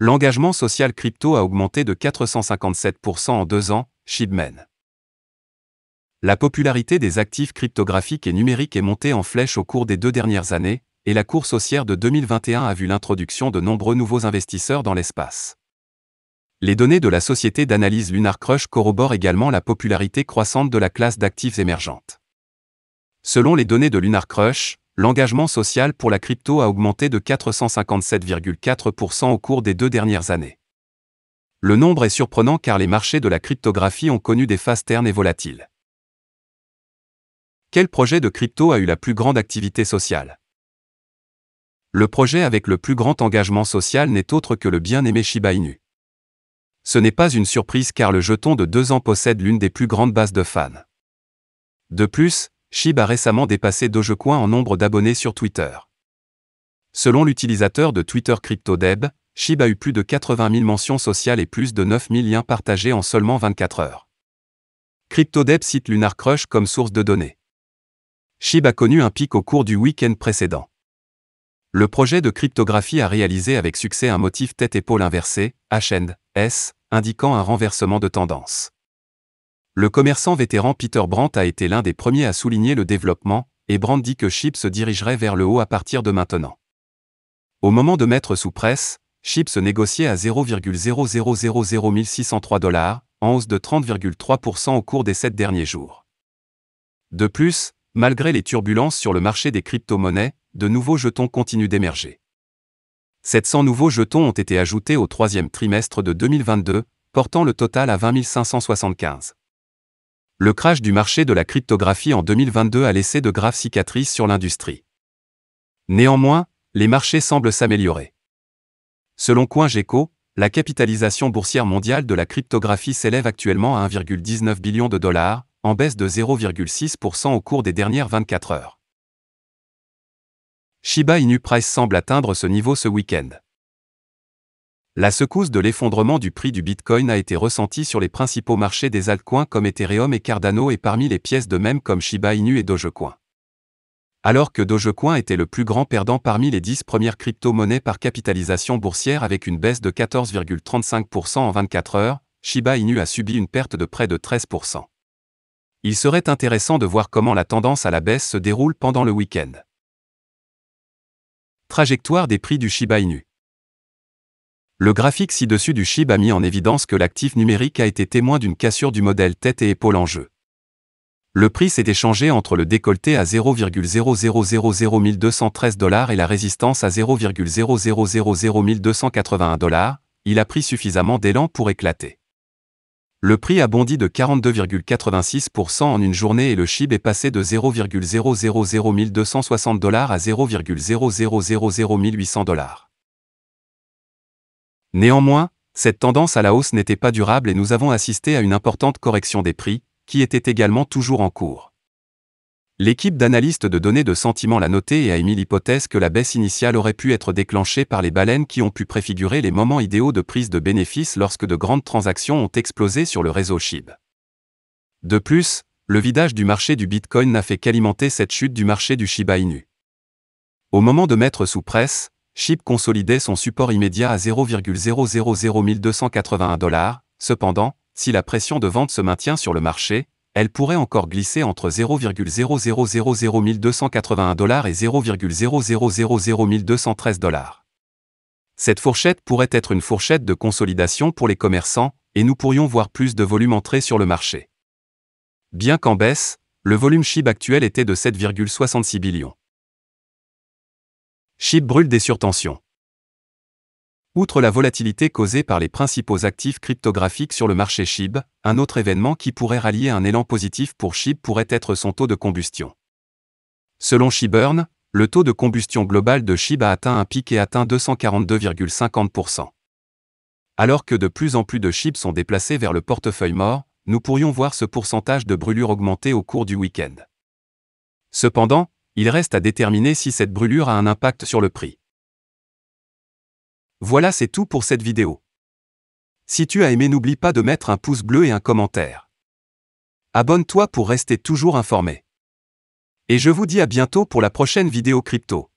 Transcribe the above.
L'engagement social crypto a augmenté de 457% en 2 ans, SHIB. La popularité des actifs cryptographiques et numériques est montée en flèche au cours des 2 dernières années, et la course haussière de 2021 a vu l'introduction de nombreux nouveaux investisseurs dans l'espace. Les données de la société d'analyse LunarCrush corroborent également la popularité croissante de la classe d'actifs émergentes. Selon les données de LunarCrush, l'engagement social pour la crypto a augmenté de 457,4% au cours des 2 dernières années. Le nombre est surprenant car les marchés de la cryptographie ont connu des phases ternes et volatiles. Quel projet de crypto a eu la plus grande activité sociale? Le projet avec le plus grand engagement social n'est autre que le bien-aimé Shiba Inu. Ce n'est pas une surprise car le jeton de 2 ans possède l'une des plus grandes bases de fans. De plus, SHIB a récemment dépassé Dogecoin en nombre d'abonnés sur Twitter. Selon l'utilisateur de Twitter CryptoDeb, SHIB a eu plus de 80 000 mentions sociales et plus de 9 000 liens partagés en seulement 24 heures. CryptoDeb cite LunarCrush comme source de données. SHIB a connu un pic au cours du week-end précédent. Le projet de cryptographie a réalisé avec succès un motif tête-épaule inversé, H&S, indiquant un renversement de tendance. Le commerçant vétéran Peter Brandt a été l'un des premiers à souligner le développement, et Brandt dit que SHIB se dirigerait vers le haut à partir de maintenant. Au moment de mettre sous presse, SHIB se négociait à 0,00010603 $, en hausse de 30,3% au cours des 7 derniers jours. De plus, malgré les turbulences sur le marché des crypto-monnaies, de nouveaux jetons continuent d'émerger. 700 nouveaux jetons ont été ajoutés au 3e trimestre de 2022, portant le total à 20 575. Le crash du marché de la cryptographie en 2022 a laissé de graves cicatrices sur l'industrie. Néanmoins, les marchés semblent s'améliorer. Selon CoinGecko, la capitalisation boursière mondiale de la cryptographie s'élève actuellement à 1,19 billion de $, en baisse de 0,6% au cours des dernières 24 heures. Shiba Inu Price semble atteindre ce niveau ce week-end. La secousse de l'effondrement du prix du Bitcoin a été ressentie sur les principaux marchés des altcoins comme Ethereum et Cardano et parmi les pièces de même comme Shiba Inu et Dogecoin. Alors que Dogecoin était le plus grand perdant parmi les 10 premières crypto-monnaies par capitalisation boursière avec une baisse de 14,35% en 24 heures, Shiba Inu a subi une perte de près de 13%. Il serait intéressant de voir comment la tendance à la baisse se déroule pendant le week-end. Trajectoire des prix du Shiba Inu. Le graphique ci-dessus du SHIB a mis en évidence que l'actif numérique a été témoin d'une cassure du modèle tête et épaule en jeu. Le prix s'est échangé entre le décolleté à 0,0000213 $ et la résistance à 0,0001281 $. Il a pris suffisamment d'élan pour éclater. Le prix a bondi de 42,86% en une journée et le SHIB est passé de 0,000260 $ à 0,0001800 $. Néanmoins, cette tendance à la hausse n'était pas durable et nous avons assisté à une importante correction des prix, qui était également toujours en cours. L'équipe d'analystes de données de Sentiment l'a noté et a émis l'hypothèse que la baisse initiale aurait pu être déclenchée par les baleines qui ont pu préfigurer les moments idéaux de prise de bénéfices lorsque de grandes transactions ont explosé sur le réseau SHIB. De plus, le vidage du marché du Bitcoin n'a fait qu'alimenter cette chute du marché du Shiba Inu. Au moment de mettre sous presse, SHIB consolidait son support immédiat à 0,000281 $. Cependant, si la pression de vente se maintient sur le marché, elle pourrait encore glisser entre 0,000281 $ et 0,000213 $. Cette fourchette pourrait être une fourchette de consolidation pour les commerçants, et nous pourrions voir plus de volume entrer sur le marché. Bien qu'en baisse, le volume SHIB actuel était de 7,66 billions. SHIB brûle des surtensions. Outre la volatilité causée par les principaux actifs cryptographiques sur le marché SHIB, un autre événement qui pourrait rallier un élan positif pour SHIB pourrait être son taux de combustion. Selon SHIBurn, le taux de combustion global de SHIB a atteint un pic et atteint 242,50%. Alors que de plus en plus de SHIB sont déplacés vers le portefeuille mort, nous pourrions voir ce pourcentage de brûlure augmenter au cours du week-end. Cependant, il reste à déterminer si cette brûlure a un impact sur le prix. Voilà, c'est tout pour cette vidéo. Si tu as aimé, n'oublie pas de mettre un pouce bleu et un commentaire. Abonne-toi pour rester toujours informé. Et je vous dis à bientôt pour la prochaine vidéo crypto.